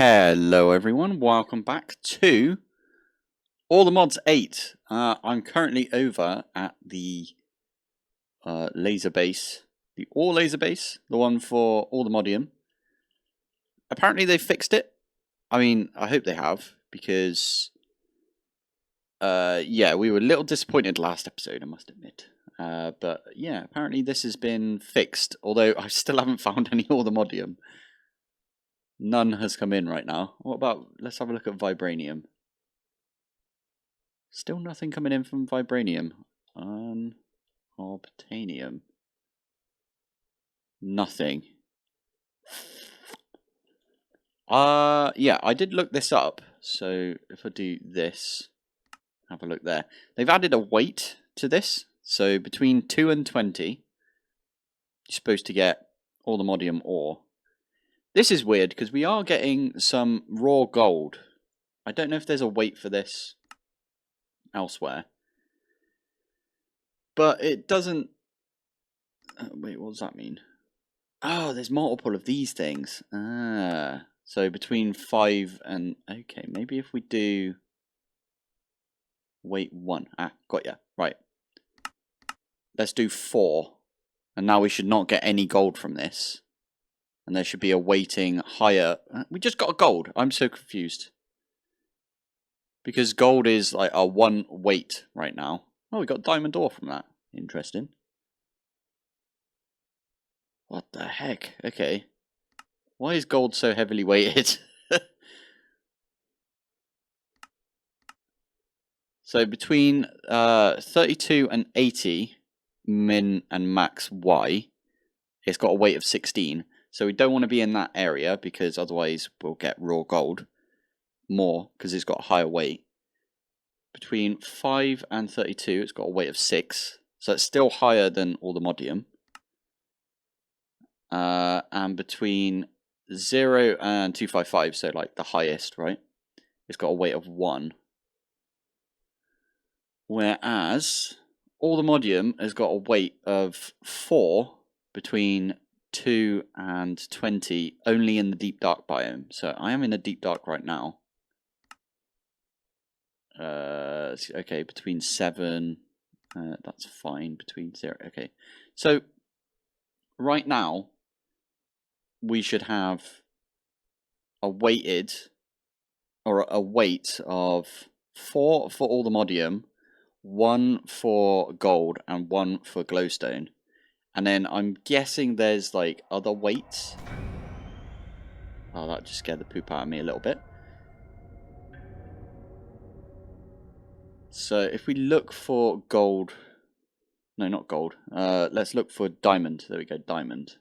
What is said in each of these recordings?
Hello everyone, welcome back to All the Mods 8. I'm currently over at the laser base, the Ore laser base, the one for Allthemodium. Apparently they fixed it. I mean, I hope they have, because yeah, we were a little disappointed last episode, I must admit. But yeah, apparently this has been fixed, although I still haven't found any Allthemodium. None has come in right now. What about, let's have a look at Vibranium. Still nothing coming in from Vibranium. Obtanium. Nothing. Yeah, I did look this up. So if I do this, have a look there. They've added a weight to this. So between 2 and 20, you're supposed to get Allthemodium ore. This is weird because we are getting some raw gold. I don't know if there's a weight for this elsewhere. But it doesn't... wait, what does that mean? Oh, there's multiple of these things. So between 5 and... Okay, maybe if we do... Weight 1. Got ya. Right. Let's do 4. And now we should not get any gold from this. And there should be a weighting higher... we just got a gold. I'm so confused. Because gold is like a 1 weight right now. Oh, we got diamond ore from that. Interesting. What the heck? Okay. Why is gold so heavily weighted? So between 32 and 80 min and max Y, it's got a weight of 16. So we don't want to be in that area because otherwise we'll get raw gold more because it's got a higher weight. Between 5 and 32, it's got a weight of 6. So it's still higher than Allthemodium. And between 0 and 255, so like the highest, right? It's got a weight of 1. Whereas Allthemodium has got a weight of 4 between 2 and 20, only in the deep dark biome. So I am in a deep dark right now. Okay, between 7, that's fine. Between 0, okay. So right now, we should have a weighted, or a weight of 4 for Allthemodium, 1 for gold, and 1 for glowstone. And then I'm guessing there's like other weights. Oh, that just scared the poop out of me a little bit. So if we look for gold, no, not gold. Let's look for diamond. There we go, diamond.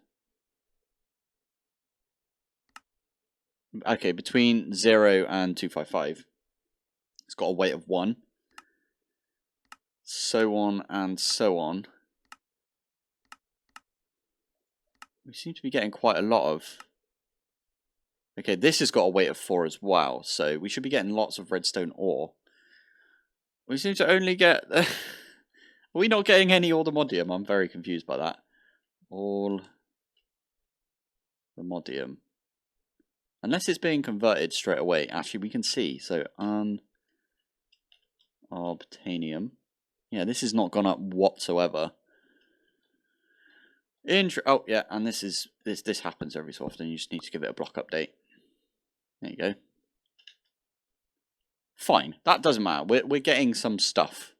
Okay, between 0 and 255. It's got a weight of 1. So on and so on. We seem to be getting quite a lot of... Okay, this has got a weight of 4 as well, so we should be getting lots of redstone ore. We seem to only get... Are we not getting any Allthemodium? I'm very confused by that. Allthemodium. Unless it's being converted straight away. Actually, we can see. So, obtanium. Yeah, this has not gone up whatsoever. Oh, yeah, and this happens every so often. You just need to give it a block update. There you go. Fine, that doesn't matter. We're getting some stuff.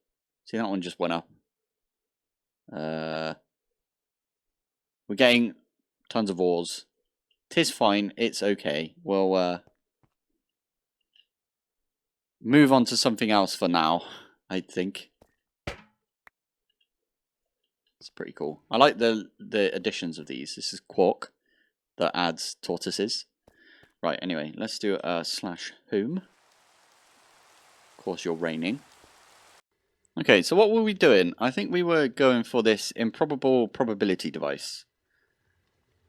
See, that one just went up. We're getting tons of ores. 'Tis fine. It's okay. We'll move on to something else for now, I think. It's pretty cool. I like the additions of these. This is quark that adds tortoises. Right, anyway, let's do a /home. Of course, you're raining. Okay, so what were we doing? I think we were going for this improbable probability device.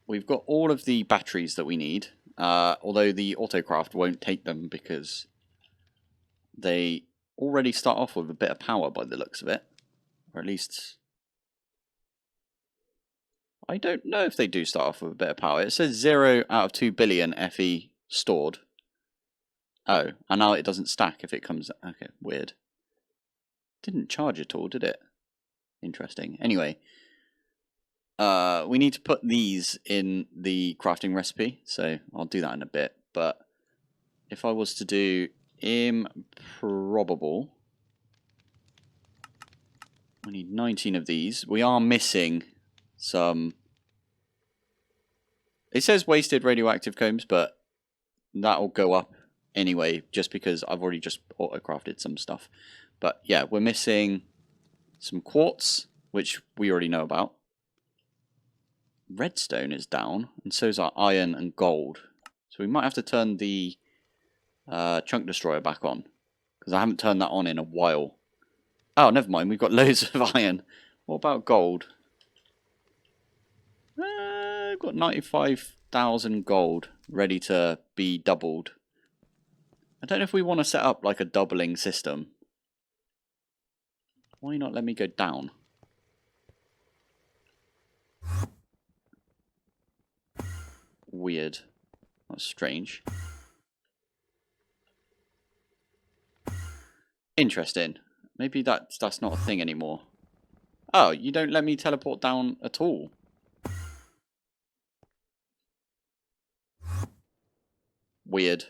We've got all of the batteries that we need, although the autocraft won't take them because they already start off with a bit of power by the looks of it. Or at least... I don't know if they do start off with a bit of power. It says 0 out of 2 billion FE stored. Oh, and now it doesn't stack if it comes... Okay, weird. Didn't charge at all, did it? Interesting. Anyway, we need to put these in the crafting recipe, so I'll do that in a bit. But if I was to do Improbable, I need 19 of these. We are missing some... It says wasted radioactive combs, but that'll go up anyway, just because I've already just auto-crafted some stuff. But yeah, we're missing some quartz, which we already know about. Redstone is down, and so is our iron and gold. So we might have to turn the chunk destroyer back on, because I haven't turned that on in a while. Oh, never mind, we've got loads of iron. What about gold? I've got 95,000 gold ready to be doubled. I don't know if we want to set up like a doubling system. Why not let me go down? Weird. That's strange. Interesting. Maybe that's not a thing anymore. Oh, you don't let me teleport down at all. Weird.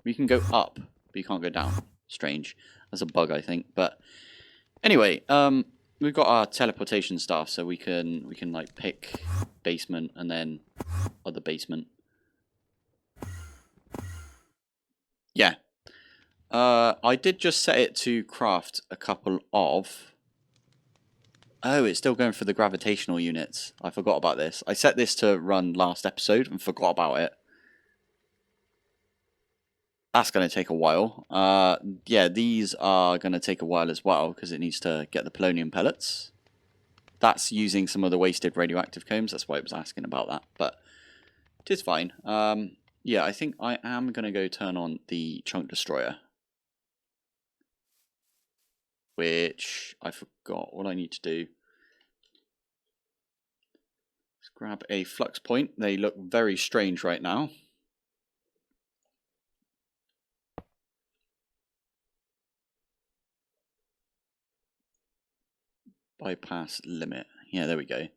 We can go up, but you can't go down. Strange. That's a bug, I think. But anyway, we've got our teleportation stuff, so we can like pick basement and then other basement. Yeah. I did just set it to craft a couple of... Oh, it's still going for the gravitational units. I forgot about this. I set this to run last episode and forgot about it. That's going to take a while. Yeah, these are going to take a while as well because it needs to get the polonium pellets. That's using some of the wasted radioactive combs. That's why it was asking about that. But it is fine. Yeah, I think I am going to go turn on the chunk destroyer. Which I forgot what I need to do. Let's grab a flux point. They look very strange right now. Bypass limit. Yeah, there we go.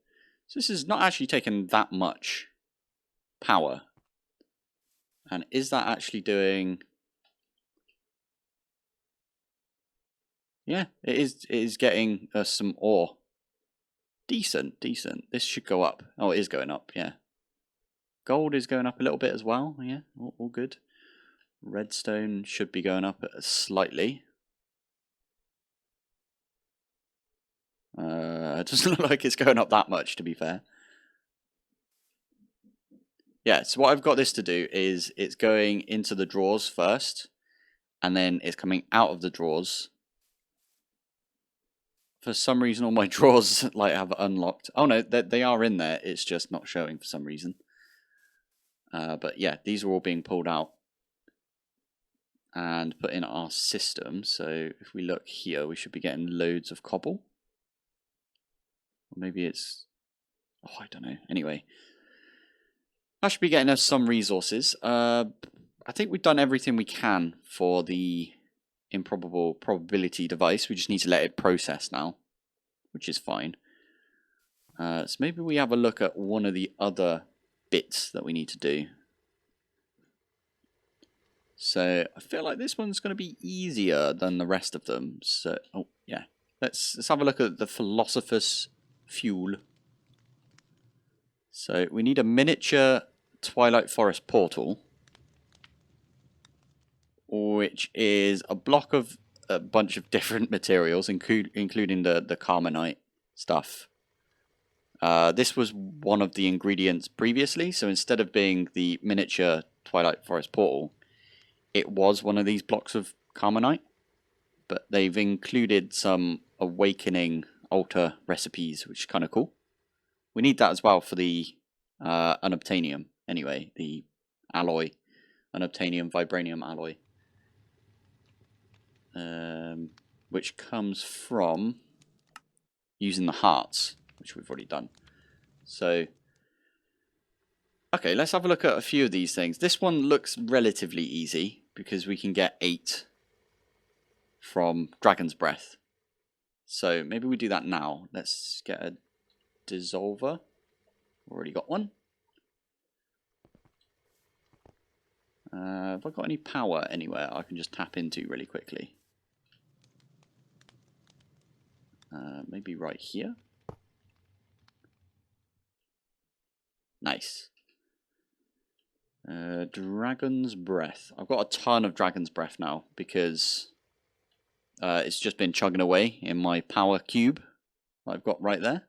So this is not actually taking that much power. And is that actually doing... Yeah, it is getting us some ore. Decent. This should go up. Oh, it is going up, yeah. Gold is going up a little bit as well. Yeah, all good. Redstone should be going up slightly. It doesn't look like it's going up that much, to be fair. Yeah, so what I've got this to do is it's going into the drawers first, and then it's coming out of the drawers. For some reason, all my drawers like have unlocked. Oh no, they are in there. It's just not showing for some reason. But yeah, these are all being pulled out and put in our system. So if we look here, we should be getting loads of cobble. Or maybe it's... Oh, I don't know. Anyway, I should be getting us some resources. I think we've done everything we can for the improbable probability device. We just need to let it process now, which is fine. So maybe we have a look at one of the other bits that we need to do. So I feel like this one's going to be easier than the rest of them. So, oh yeah, let's have a look at the Philosopher's fuel. So we need a miniature Twilight Forest portal, which is a block of a bunch of different materials, including the Carmenite stuff. This was one of the ingredients previously, so instead of being the miniature Twilight Forest portal, it was one of these blocks of Carmenite, but they've included some Awakening altar recipes, which is kind of cool. We need that as well for the unobtainium, anyway, the alloy, unobtainium vibranium alloy, which comes from using the hearts, which we've already done. So, okay, let's have a look at a few of these things. This one looks relatively easy. because we can get 8 from Dragon's Breath. So maybe we do that now. Let's get a dissolver. Already got one. Have I got any power anywhere I can just tap into really quickly? Maybe right here. Nice. Dragon's Breath. I've got a ton of Dragon's Breath now because it's just been chugging away in my power cube I've got right there.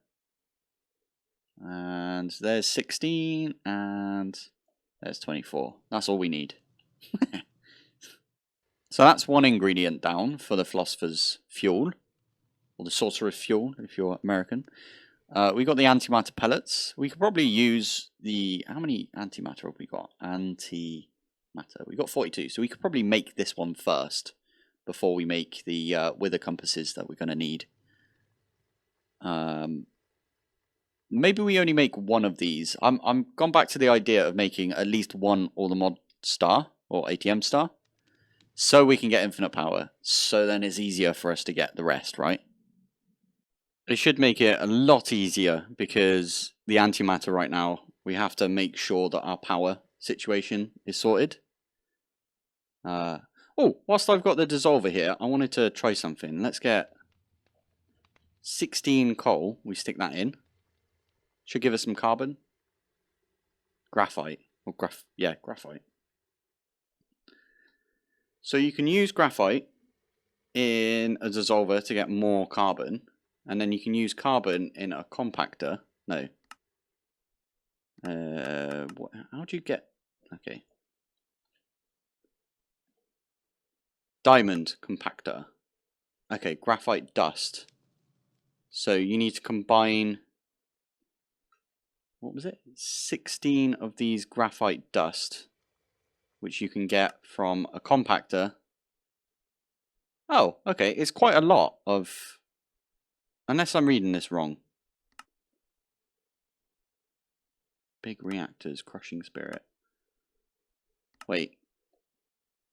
And there's 16 and there's 24. That's all we need. So that's one ingredient down for the Philosopher's Fuel. Or the Sorcerer's Fuel, if you're American. We got the antimatter pellets. We could probably use the... How many antimatter have we got? Antimatter. We got 42. So we could probably make this one first before we make the wither compasses that we're going to need. Maybe we only make one of these. I'm gone back to the idea of making at least one Allthemod star or ATM star, so we can get infinite power. So then it's easier for us to get the rest, right? It should make it a lot easier because the antimatter right now, we have to make sure that our power situation is sorted. Oh, whilst I've got the dissolver here, I wanted to try something. Let's get 16 coal. We stick that in. Should give us some carbon. Graphite. Or graphite. So you can use graphite in a dissolver to get more carbon. And then you can use carbon in a compactor. No. How do you get... Okay. Diamond compactor. Okay, graphite dust. So you need to combine... What was it? 16 of these graphite dust, which you can get from a compactor. Oh, okay. It's quite a lot of... Unless I'm reading this wrong. Big reactors, crushing spirit. Wait.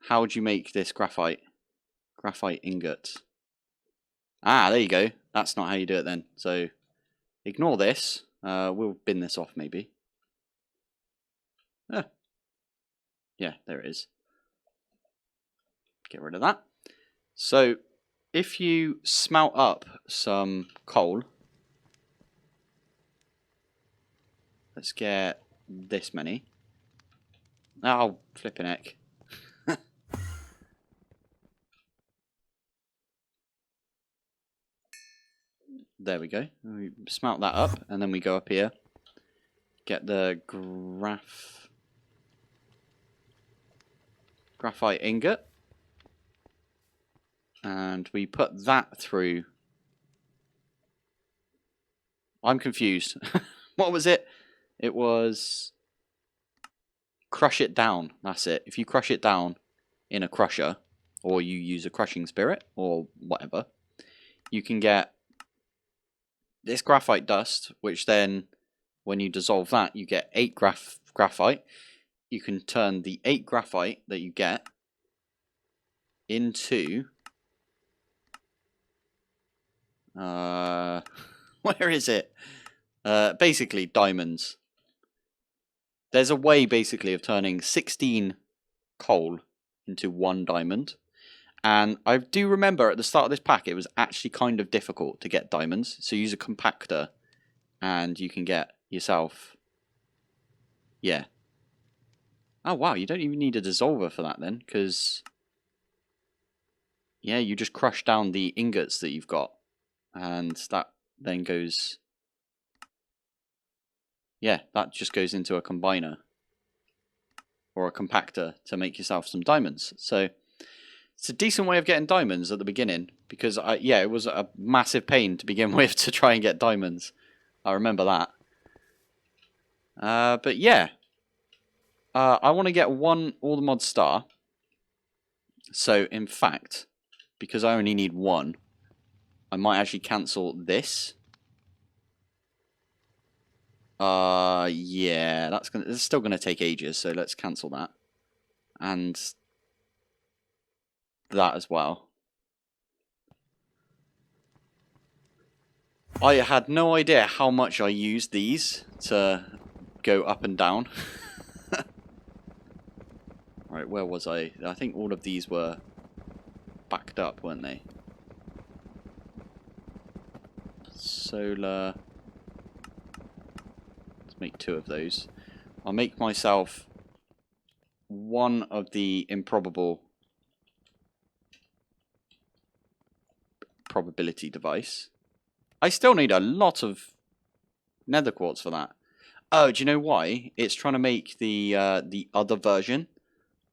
How would you make this graphite? Graphite ingots. Ah, there you go. That's not how you do it then. So, ignore this. We'll bin this off maybe. Ah. Yeah, there it is. Get rid of that. So, if you smelt up some coal, let's get this many. Oh, flipping heck. There we go. We smelt that up, and then we go up here. Get the graphite ingot. And we put that through. I'm confused. What was it? It was crush it down. That's it. If you crush it down in a crusher, or you use a crushing spirit, or whatever, you can get this graphite dust, which then, when you dissolve that, you get 8 graphite. You can turn the 8 graphite that you get into... where is it? Basically, diamonds. There's a way, basically, of turning 16 coal into 1 diamond. And I do remember at the start of this pack, it was actually kind of difficult to get diamonds. So use a compactor, and you can get yourself... Yeah. Oh, wow, you don't even need a dissolver for that then, because... Yeah, you just crush down the ingots that you've got. And that then goes... Yeah, that just goes into a combiner. Or a compactor to make yourself some diamonds. So... It's a decent way of getting diamonds at the beginning, because it was a massive pain to begin with to try and get diamonds. I remember that. But yeah, I want to get one Allthemod star. So in fact, because I only need one, I might actually cancel this. Yeah, that's still gonna take ages. So let's cancel that. And that as well. I had no idea how much I used these to go up and down. Right, where was I? I think all of these were backed up, weren't they? Solar. Let's make 2 of those. I'll make myself one of the improbable probability device. I still need a lot of nether quartz for that. Oh, do you know why? It's trying to make the other version.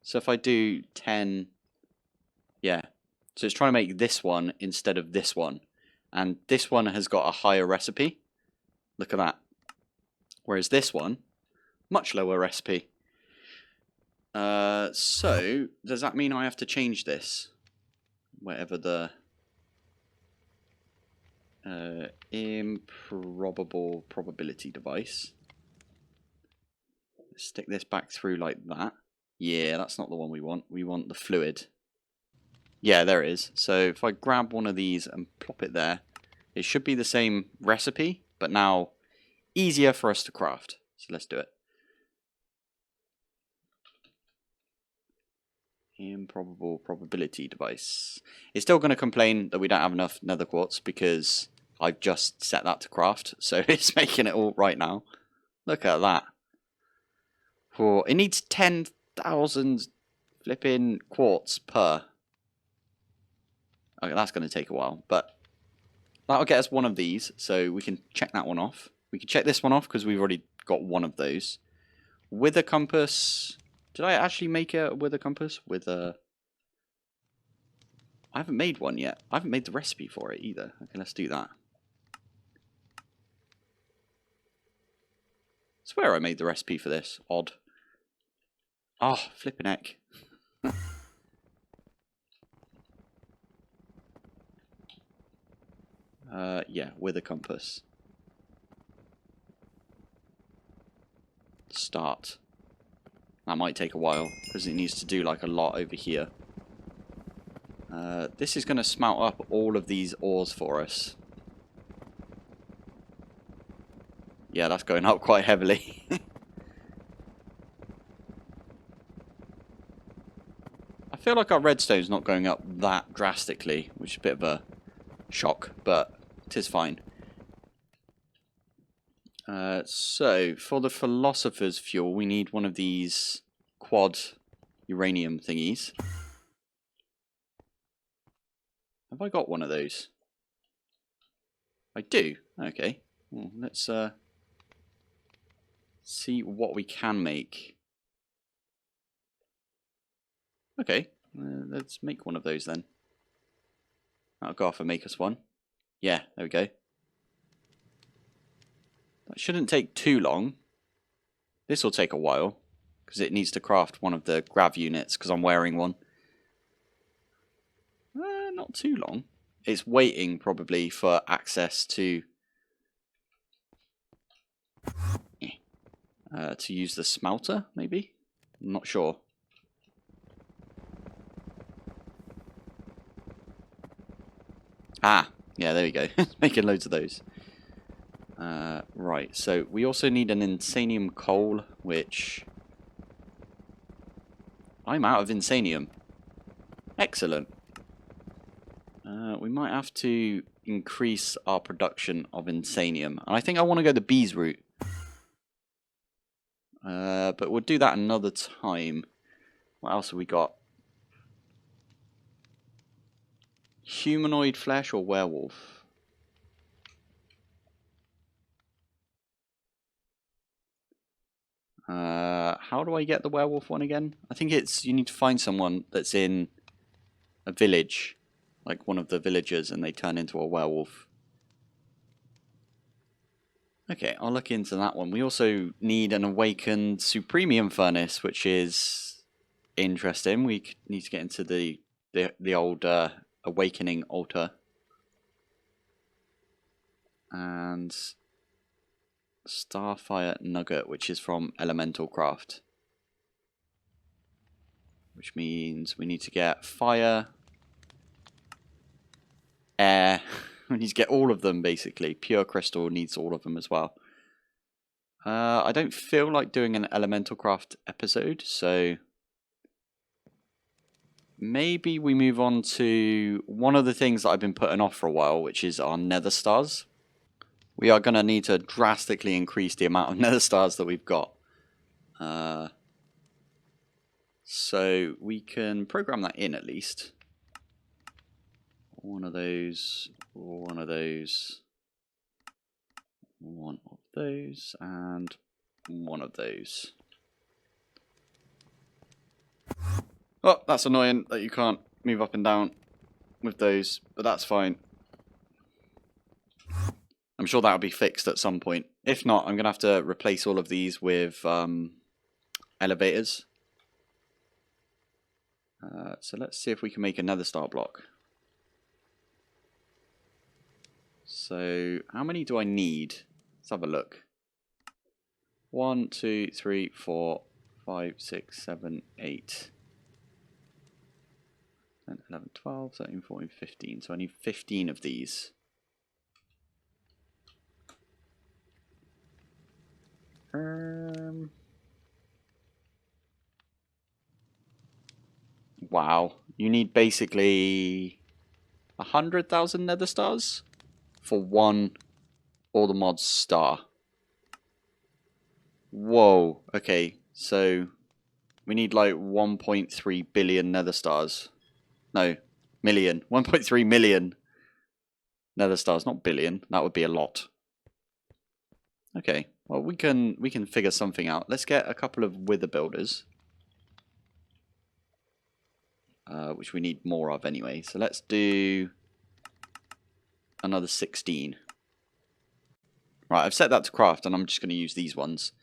So if I do 10, yeah. So it's trying to make this one instead of this one. And this one has got a higher recipe. Look at that. Whereas this one, much lower recipe. So, does that mean I have to change this? Whatever the improbable probability device. Stick this back through like that. Yeah, that's not the one we want. We want the fluid. Yeah, there it is. So if I grab one of these and plop it there, it should be the same recipe, but now easier for us to craft. So let's do it. Improbable probability device. It's still going to complain that we don't have enough nether quartz because I've just set that to craft, so it's making it all right now. Look at that. Oh, it needs 10,000 flipping quartz per. Okay, that's going to take a while, but that'll get us one of these, so we can check that one off. We can check this one off because we've already got one of those. Wither compass. Did I actually make a wither compass with a... I haven't made one yet. I haven't made the recipe for it either. Okay, let's do that. I swear I made the recipe for this. Odd. Oh, flipping heck. Yeah, with a compass. Start. That might take a while because it needs to do like a lot over here. This is going to smelt up all of these ores for us. Yeah, that's going up quite heavily. I feel like our redstone's not going up that drastically, which is a bit of a shock, but it is fine. So, for the Philosopher's fuel, we need one of these quad uranium thingies. Have I got one of those? I do. Okay. Well, let's see what we can make. Okay. Let's make one of those then. I'll go off and make us one. Yeah, there we go. That shouldn't take too long. This will take a while because it needs to craft one of the grav units because I'm wearing one. Not too long. It's waiting probably for access to use the smelter, maybe? I'm not sure. Ah, yeah, there we go. Making loads of those. Right, so we also need an insanium coal, which... I'm out of insanium. Excellent. We might have to increase our production of insanium. And I think I want to go the bees route. But we'll do that another time. What else have we got? Humanoid flesh or werewolf? How do I get the werewolf one again? I think it's you need to find someone that's in a village, like one of the villagers, and they turn into a werewolf. Okay, I'll look into that one. We also need an awakened supremium furnace, which is interesting. We need to get into the old awakening altar. And Starfire Nugget, which is from Elemental Craft. Which means we need to get fire, We need to get all of them, basically. Pure crystal needs all of them as well. I don't feel like doing an elemental craft episode, so maybe we move on to one of the things that I've been putting off for a while, which is our nether stars. We are going to need to drastically increase the amount of nether stars that we've got. So we can program that in at least. One of those, one of those, one of those, and one of those. Oh, that's annoying that you can't move up and down with those, but that's fine. I'm sure that'll be fixed at some point. If not, I'm going to have to replace all of these with elevators. So let's see if we can make another star block. So how many do I need? Let's have a look. 1, 2, 3, 4, 5, 6, 7, 8. 10, 11, 12, 13, 14, 15. So I need 15 of these. Wow. You need basically 100,000 nether stars for one Allthemodium star. Whoa. Okay, so we need like 1.3 billion nether stars. No, million. 1.3 million nether stars, not billion. That would be a lot. Okay, well we can figure something out. Let's get a couple of wither builders. Which we need more of anyway. So let's do another 16. Right, I've set that to craft and I'm just going to use these ones.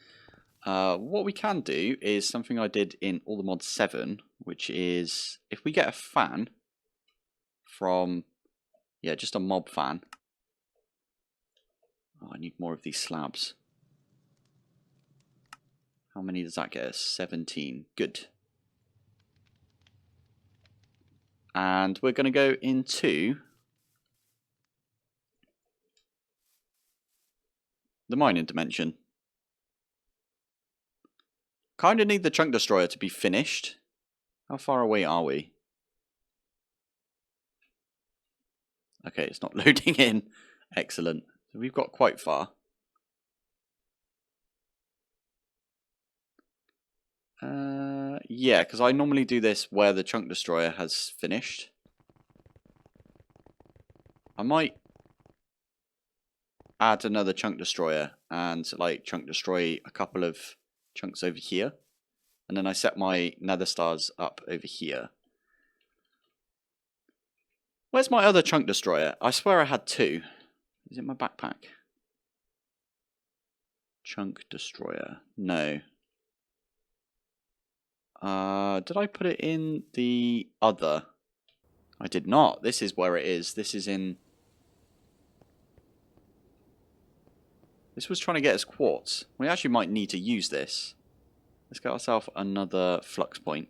What we can do is something I did in Allthemodium 7, which is if we get a fan from, yeah, just a mob fan. Oh, I need more of these slabs. How many does that get us? 17. Good. And we're going to go into the mining dimension. Kind of need the chunk destroyer to be finished. How far away are we? Okay, it's not loading in. Excellent. So we've got quite far. Yeah, because I normally do this where the chunk destroyer has finished. I might add another chunk destroyer and like chunk destroy a couple of chunks over here. And then I set my nether stars up over here. Where's my other chunk destroyer? I swear I had 2. Is it my backpack? Chunk destroyer. No. Did I put it in the other? I did not. This is where it is. This is in... This was trying to get us quartz. We actually might need to use this. Let's get ourselves another flux point.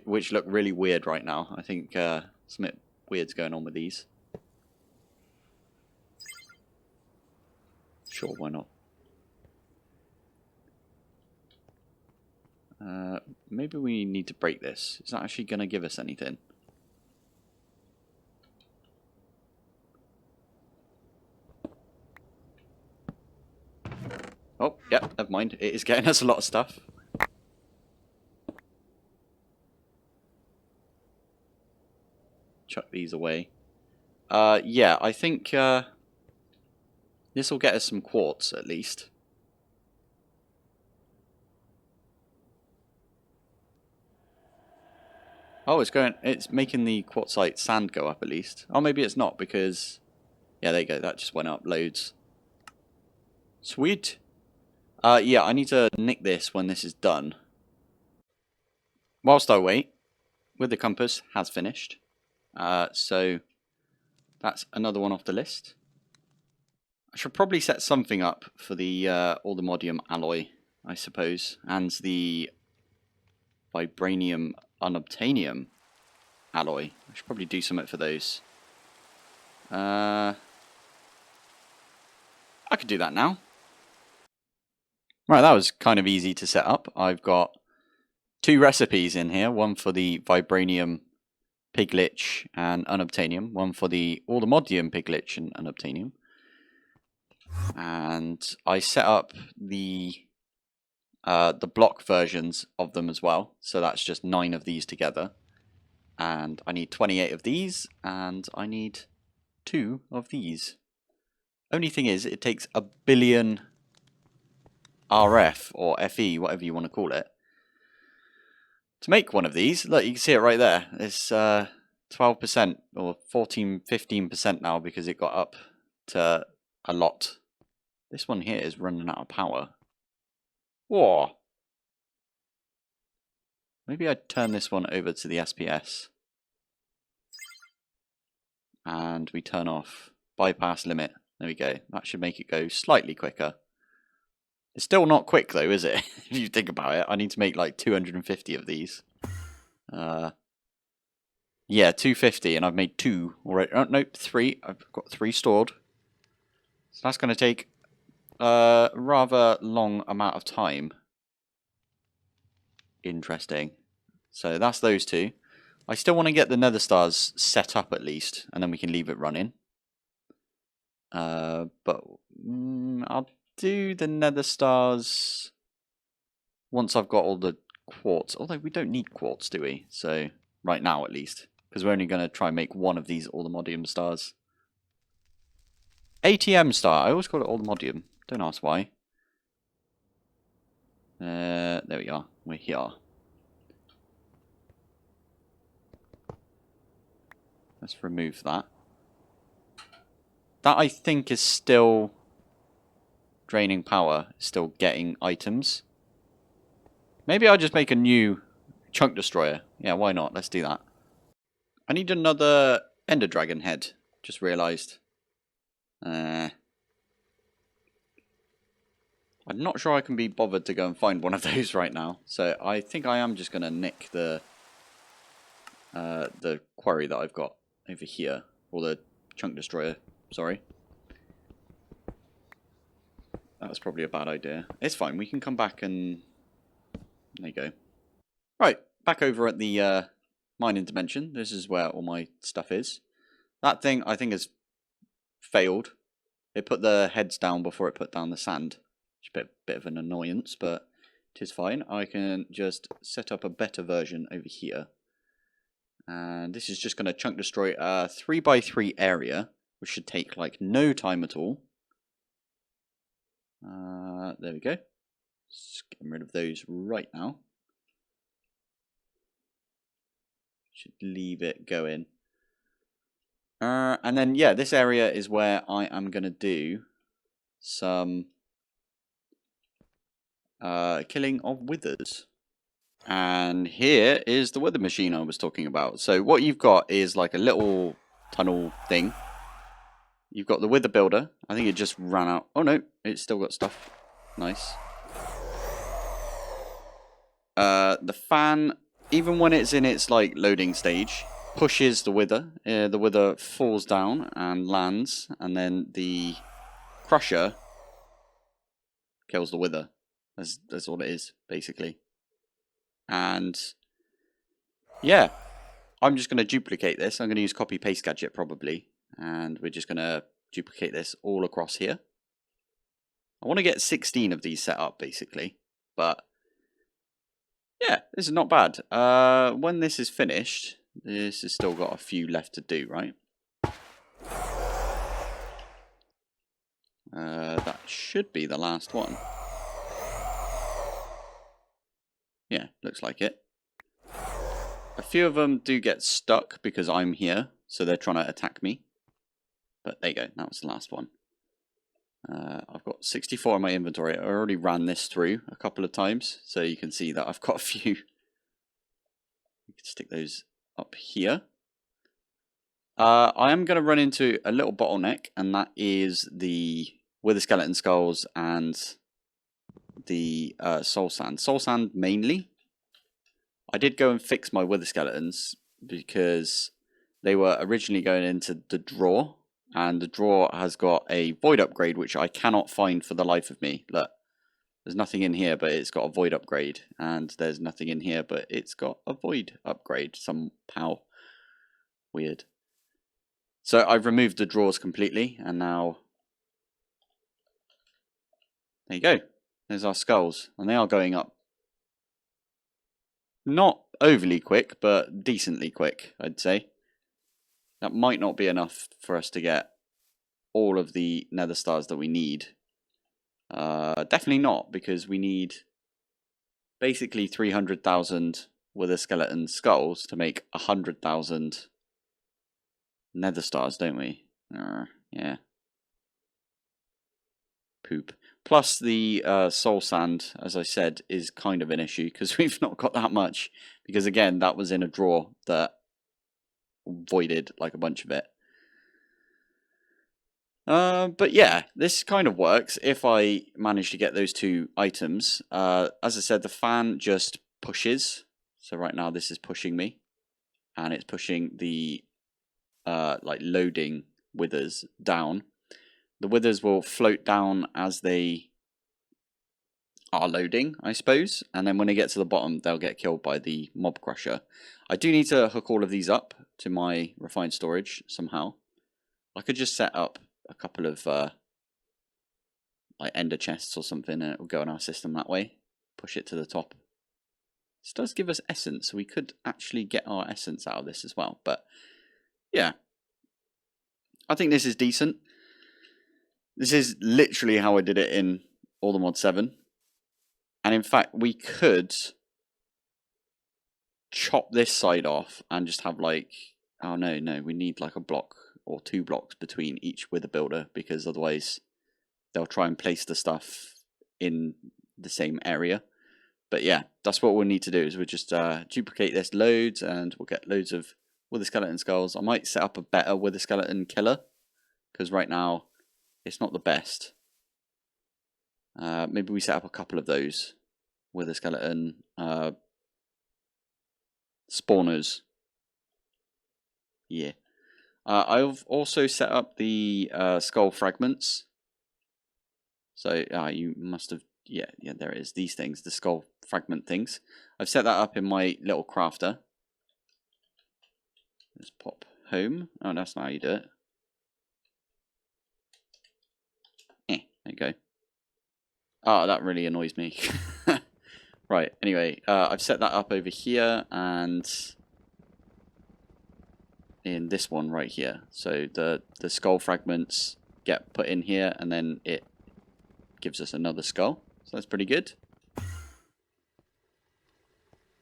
Which look really weird right now. I think something weird's going on with these. Sure, why not? Maybe we need to break this. Is that actually going to give us anything? Oh, yeah, never mind. It is getting us a lot of stuff. Chuck these away. Yeah, I think this will get us some quartz at least. Oh, it's making the quartzite sand go up at least. Oh, maybe it's not because, yeah, there you go. That just went up loads. Sweet. Yeah, I need to nick this when this is done. Whilst I wait, with the compass has finished. So that's another one off the list. I should probably set something up for the Allthemodium alloy, I suppose, and the Vibranium Unobtainium alloy. I should probably do something for those. I could do that now. Right, that was kind of easy to set up. I've got 2 recipes in here. One for the Vibranium Piglich and Unobtainium. One for the Allthemodium Piglich and Unobtainium. And I set up the block versions of them as well. So that's just 9 of these together. And I need 28 of these, and I need 2 of these. Only thing is, it takes 1 billion RF or FE, whatever you want to call it, to make one of these. Look, you can see it right there. It's 12% or 15% now because it got up to a lot. This one here is running out of power. Whoa. Maybe I'd turn this one over to the SPS. And we turn off bypass limit. There we go. That should make it go slightly quicker. It's still not quick though, is it? If you think about it, I need to make like 250 of these. Yeah, 250, and I've made 2 already. Oh, no, 3. I've got 3 stored. So that's going to take a rather long amount of time. Interesting. So that's those 2. I still want to get the Nether stars set up at least, and then we can leave it running. But I'll do the Nether stars once I've got all the quartz. Although we don't need quartz, do we? So right now at least, because we're only going to try and make 1 of these Allthemodium stars. ATM star. I always call it Allthemodium. Don't ask why. There we are. We're here. Let's remove that. That I think is still draining power, still getting items. Maybe I'll just make a new chunk destroyer. Yeah, why not? Let's do that. I need another Ender Dragon head. Just realised. I'm not sure I can be bothered to go and find one of those right now. So I think I am just going to nick the quarry that I've got over here. Or the chunk destroyer. Sorry. That was probably a bad idea. It's fine. We can come back and... There you go. Right. Back over at the mining dimension. This is where all my stuff is. That thing, I think, has failed. It put the heads down before it put down the sand. It's a bit of an annoyance, but it is fine. I can just set up a better version over here. And this is just going to chunk destroy a 3x3 area, which should take like no time at all. There we go. Just getting rid of those right now. Should leave it going. And then, yeah, this area is where I am going to do some killing of withers. And here is the wither machine I was talking about. So what you've got is like a little tunnel thing. You've got the wither builder. I think it just ran out. Oh no, it's still got stuff. Nice. The fan, even when it's in its like loading stage, pushes the wither. The wither falls down and lands, and then the crusher kills the wither. That's all it is, basically. And yeah, I'm just going to duplicate this. I'm going to use copy paste gadget probably, and we're just going to duplicate this all across here. I want to get 16 of these set up basically, but yeah, this is not bad. When this is finished, this has still got a few left to do, right? That should be the last one. Yeah, looks like it. A few of them do get stuck because I'm here, so they're trying to attack me. But there you go, that was the last one. I've got 64 in my inventory. I already ran this through a couple of times, so you can see that I've got a few. We can stick those up here. I am going to run into a little bottleneck, and that is the wither skeleton skulls and the soul sand. Soul sand mainly. I did go and fix my wither skeletons because they were originally going into the drawer, And the drawer has got a void upgrade, which I cannot find for the life of me. Look, there's nothing in here, but it's got a void upgrade. And there's nothing in here, but it's got a void upgrade somehow. Weird. So I've removed the drawers completely, and now there you go. There's our skulls, and they are going up. Not overly quick, but decently quick, I'd say. That might not be enough for us to get all of the nether stars that we need. Definitely not, because we need basically 300,000 wither skeleton skulls to make 100,000 nether stars, don't we? Yeah. Poop. Plus the soul sand, as I said, is kind of an issue because we've not got that much. Because again, that was in a drawer that voided like a bunch of it. But yeah, this kind of works if I manage to get those two items. As I said, the fan just pushes. So right now this is pushing me. And it's pushing the like loading withers down. The withers will float down as they are loading, I suppose. And then when they get to the bottom, they'll get killed by the mob crusher. I do need to hook all of these up to my refined storage somehow. I could just set up a couple of like ender chests or something, and it will go in our system that way. Push it to the top. This does give us essence, so we could actually get our essence out of this as well. But yeah, I think this is decent. This is literally how I did it in Allthemod 7. And in fact, we could chop this side off and just have like, oh no, we need like a block or 2 blocks between each wither builder, because otherwise they'll try and place the stuff in the same area. But yeah, that's what we'll need to do, is we'll just duplicate this loads, and we'll get loads of wither skeleton skulls. I might set up a better wither skeleton killer, because right now it's not the best. Maybe we set up a couple of those wither skeleton spawners. Yeah. I've also set up the skull fragments. So you must have, yeah, there it is. These things, the skull fragment things. I've set that up in my little crafter. Let's pop home. Oh, that's not how you do it. There you go. Oh, that really annoys me. Right, anyway, I've set that up over here and in this one right here. So the skull fragments get put in here, and then it gives us another skull. So that's pretty good.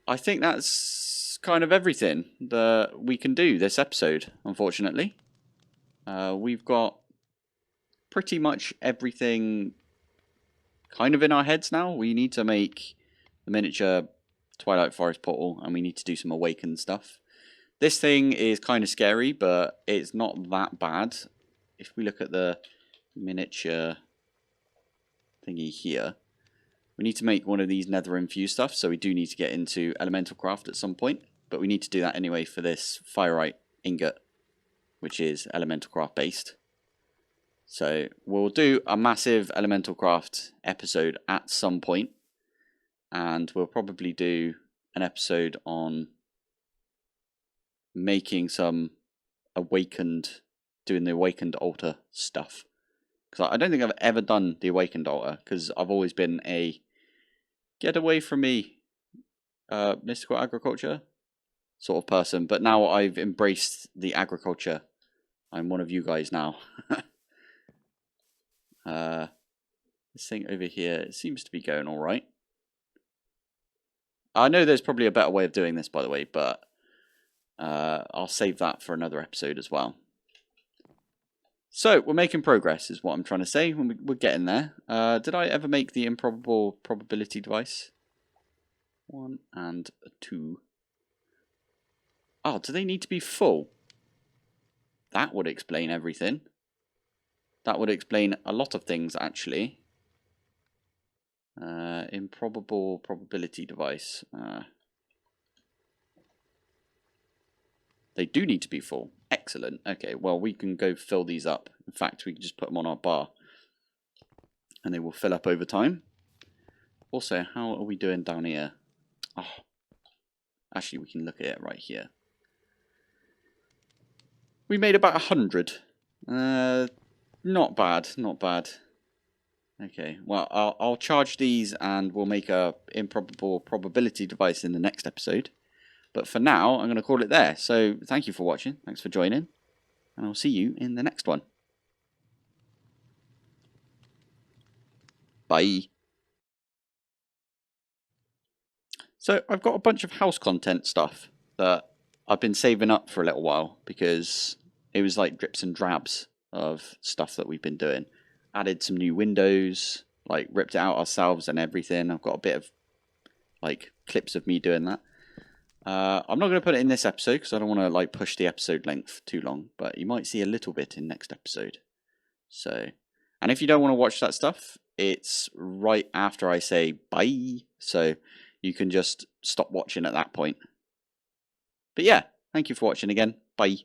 I think that's kind of everything that we can do this episode, unfortunately. We've got pretty much everything kind of in our heads now. We need to make the miniature Twilight Forest portal, and we need to do some awakened stuff. This thing is kind of scary, but it's not that bad. If we look at the miniature thingy here, we need to make one of these nether infused stuff, so we do need to get into elemental craft at some point, but we need to do that anyway for this firite ingot, which is elemental craft based. So we'll do a massive elemental craft episode at some point, and we'll probably do an episode on making some doing the awakened altar stuff. Because I don't think I've ever done the awakened altar, because I've always been a get away from me mystical agriculture sort of person. But now I've embraced the agriculture. I'm one of you guys now. This thing over here, it seems to be going all right. I know there's probably a better way of doing this, by the way, but I'll save that for another episode as well. So, we're making progress, is what I'm trying to say. We're getting there. Did I ever make the improbable probability device? 1 and 2. Oh, do they need to be full? That would explain everything. That would explain a lot of things, actually. Improbable probability device. They do need to be full. Excellent. Okay, well, we can go fill these up. In fact, we can just put them on our bar. And they will fill up over time. Also, how are we doing down here? Oh, actually, we can look at it right here. We made about 100. Not bad, not bad. Okay, well, I'll charge these and we'll make a improbable probability device in the next episode. But for now, I'm going to call it there. So thank you for watching. Thanks for joining. And I'll see you in the next one. Bye. So I've got a bunch of house content stuff that I've been saving up for a little while because it was like drips and drabs of stuff that we've been doing. Added some new windows, like ripped it out ourselves and everything. I've got a bit of like clips of me doing that. I'm not going to put it in this episode because I don't want to like push the episode length too long, but you might see a little bit in next episode. So, and if you don't want to watch that stuff, it's right after I say bye. So you can just stop watching at that point. But yeah, thank you for watching again. Bye.